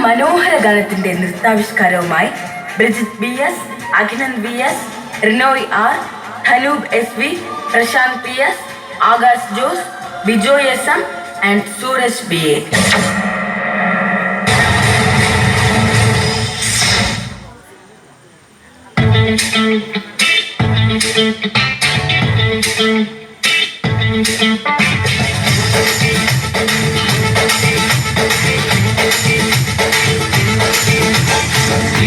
മനോഹര ഗാനത്തിന്റെ നൃത്താവിഷ്കാരവുമായി Brigit BS, അഖിനന്ദ് VS, Rinoy R, ഹനൂബ് SV, Prashant PS, Akash Jose, Bijoy SM and Sooraj BA.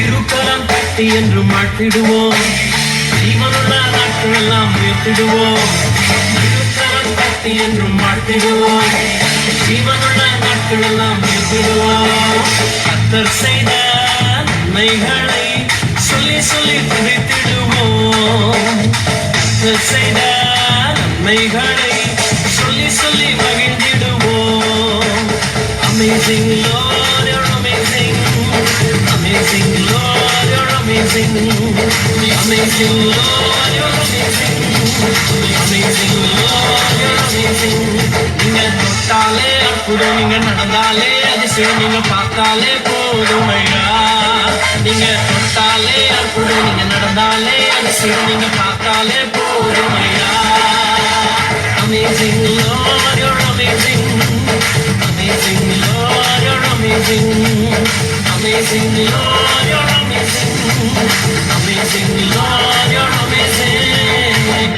இருக்கலாம் கட்டி என்று மாட்டிடுவோம், ஜீவனுள்ள நாட்கள் எல்லாம் உயர்த்திடுவோம். இருக்கலாம் கட்டி என்று மாட்டிடுவோம், ஜீவனுள்ள நாட்கள் எல்லாம் உயர்த்திடுவோம். கர்த்தர் செய்த நன்மைகளை சொல்லி சொல்லி துதித்திடுவோம். கர்த்தர் செய்த நன்மைகளை சொல்லி சொல்லி மகிழ்ந்திடுவோம். Amazing Lord, you're amazing. Amazing Lord, you're amazing. Amazing Lord, you're amazing. Amazing Lord, you're amazing. நீங்க தொட்டாலே அற்புதம், நீங்க நடந்தாலே அதிசயம், நீங்க பார்த்தாலே போதும் ஐயா. நீங்க தொட்டாலே அற்புதம், நீங்க நடந்தாலே அதிசயம், நீங்க பார்த்தாலே போதும் ஐயா. Amazing Lord, you're amazing. Amazing Lord, you're amazing. Amazing Lord, you're amazing. Amazing Lord, you're amazing.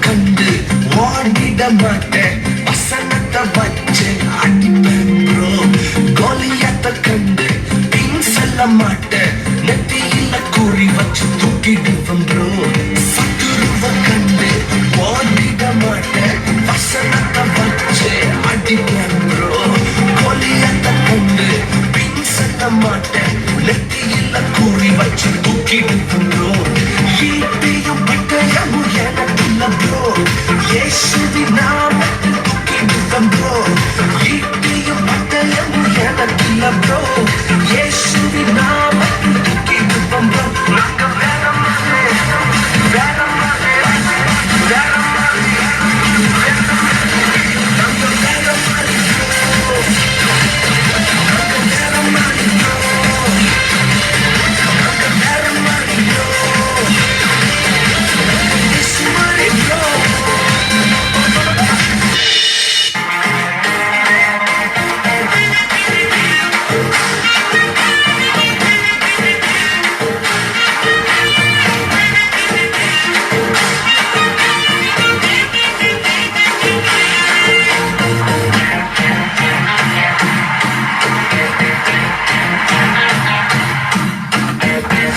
கண்டு ஓடிட மாட்டேன், வசனத்தை வச்சு அடிப்பேன் ப்ரோ. கோலியாத்த கண்டு பின் செல்ல மாட்டேன், நெத்தியில குறி வச்சு தூக்கிடுவேன் ப்ரோ. சத்துருவ கண்டு ஓடிட மாட்டேன், வசனத்தை வச்சு அடிப்பேன் ப்ரோ. கோலியாத்த கண்டு பின் செல்ல மாட்டேன், நெத்தியில குறி வச்சு தூக்கிடுவேன் ப்ரோ. ஈட்டியும் பட்டயமும் எனக்குள்ள ப்ரோ, இயேசுவின் நாமத்தில் தூக்கிடுவேன் ப்ரோ. ஈட்டியும் பட்டயமும் எனக்குள்ள ப்ரோ, இயேசுவின் நாமத்தில் தூக்கிடுவேன் ப்ரோ. நாங்க வேற மாதிரி வேற மாதிரி வேற மாதிரி நாங்க வேற மாதிரி ப்ரோ. நாங்க வேற மாதிரி ப்ரோ. நாங்க வேற மாதிரி ப்ரோ. இயேசு மாதிரி ப்ரோ.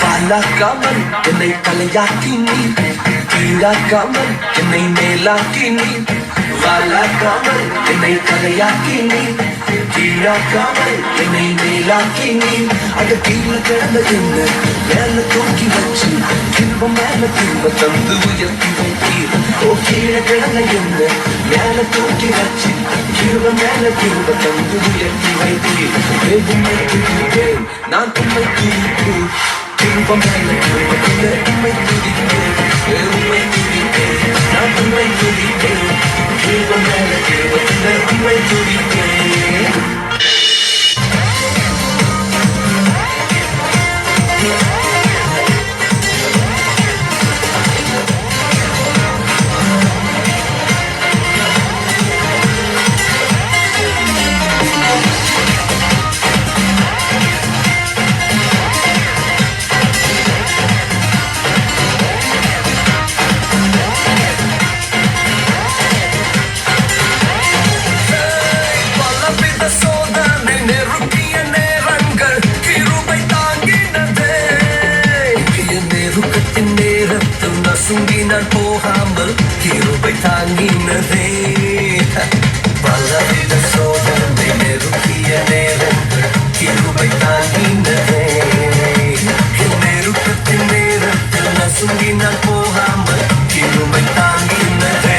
வாழாக்காமல் என்னை தலையாக்கி நீ, கீழாக்காமல் என்னை மேலாக்கி நீ. வாழாக்காமல் என்னை தலையாக்கி நீ, கீழாக்காமல் என்னை மேலாக்கி நீ. அது கீழே கிடந்த என்ன மேல தூக்கி வச்சு, கிருபம் மேல கிருப தந்து உயர்த்தி வைத்தீர். ஓ கீழே கிடந்த என்ன மேல தூக்கி வச்சு, கிருப மேல கிருப தந்து உயர்த்தி வைத்தீர். உம்மை துதிப்பேன், நான் உம்மை துதிப்பேன். கிருபம் மேல கிருபத்துல உம்மை துதிப்பேன். உம்மை துதிப்பேன், நான் உம்மை துதிப்பேன். கிருபம் மேல கிருபத்துல உம்மை துதிப்பேன். நான் போகாமல் கிருபை தாங்கினதே. பலவித சோதனை நெருக்கிய நேரங்கள் கிருபை தாங்கினதே. நெருக்கத்தின் நேரத்தில் நசுங்கி நான் போகாமல் கிருபை தாங்கினதே.